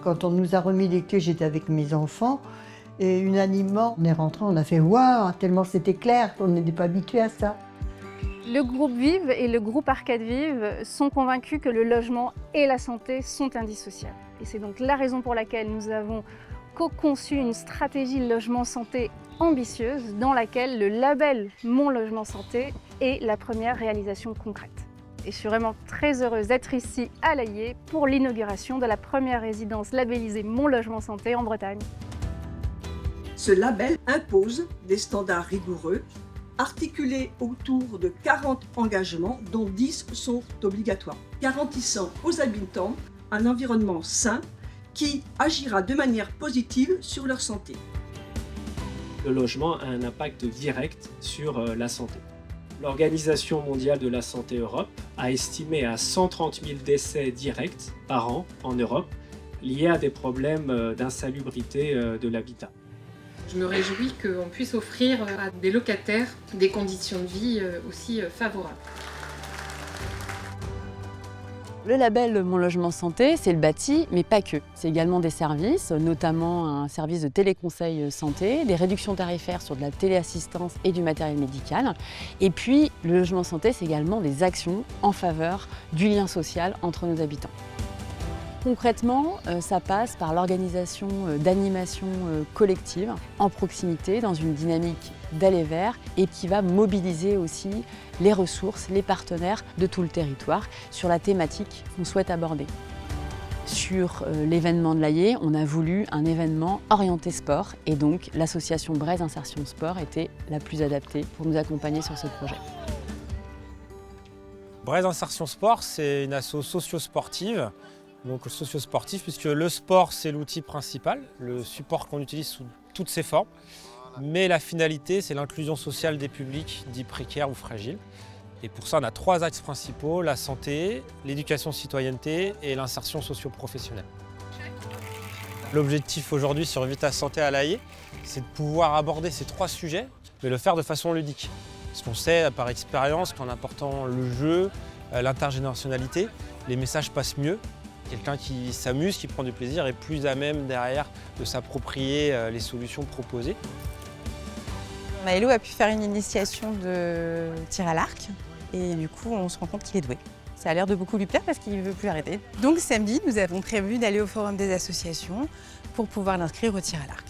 Quand on nous a remis les clés, j'étais avec mes enfants. Et unanimement, on est rentré, on a fait « waouh !» tellement c'était clair, on n'était pas habitué à ça. Le groupe Vive et le groupe Arcade Vive sont convaincus que le logement et la santé sont indissociables. Et c'est donc la raison pour laquelle nous avons co-conçu une stratégie logement-santé ambitieuse dans laquelle le label Mon Logement Santé est la première réalisation concrète. Et je suis vraiment très heureuse d'être ici à l'Aillé pour l'inauguration de la première résidence labellisée Mon Logement Santé en Bretagne. Ce label impose des standards rigoureux, articulés autour de 40 engagements, dont 10 sont obligatoires, garantissant aux habitants un environnement sain qui agira de manière positive sur leur santé. Le logement a un impact direct sur la santé. L'Organisation mondiale de la santé Europe a estimé à 130 000 décès directs par an en Europe liés à des problèmes d'insalubrité de l'habitat. Je me réjouis qu'on puisse offrir à des locataires des conditions de vie aussi favorables. Le label Mon Logement Santé, c'est le bâti, mais pas que. C'est également des services, notamment un service de téléconseil santé, des réductions tarifaires sur de la téléassistance et du matériel médical. Et puis, le logement santé, c'est également des actions en faveur du lien social entre nos habitants. Concrètement, ça passe par l'organisation d'animations collectives en proximité, dans une dynamique d'aller vers, et qui va mobiliser aussi les ressources, les partenaires de tout le territoire sur la thématique qu'on souhaite aborder. Sur l'événement de l'Aillé, on a voulu un événement orienté sport, et donc l'association Breizh Insertion Sport était la plus adaptée pour nous accompagner sur ce projet. Breizh Insertion Sport, c'est une asso socio-sportive. Donc socio-sportif, puisque le sport c'est l'outil principal, le support qu'on utilise sous toutes ses formes. Mais la finalité, c'est l'inclusion sociale des publics dits précaires ou fragiles. Et pour ça, on a 3 axes principaux, la santé, l'éducation citoyenneté et l'insertion socio-professionnelle. L'objectif aujourd'hui sur Vita Santé à l'Aillé, c'est de pouvoir aborder ces 3 sujets, mais le faire de façon ludique. Parce qu'on sait par expérience qu'en apportant le jeu, l'intergénérationnalité, les messages passent mieux. Quelqu'un qui s'amuse, qui prend du plaisir, est plus à même derrière de s'approprier les solutions proposées. Maëlo a pu faire une initiation de tir à l'arc et du coup on se rend compte qu'il est doué. Ça a l'air de beaucoup lui plaire parce qu'il ne veut plus arrêter. Donc samedi, nous avons prévu d'aller au forum des associations pour pouvoir l'inscrire au tir à l'arc.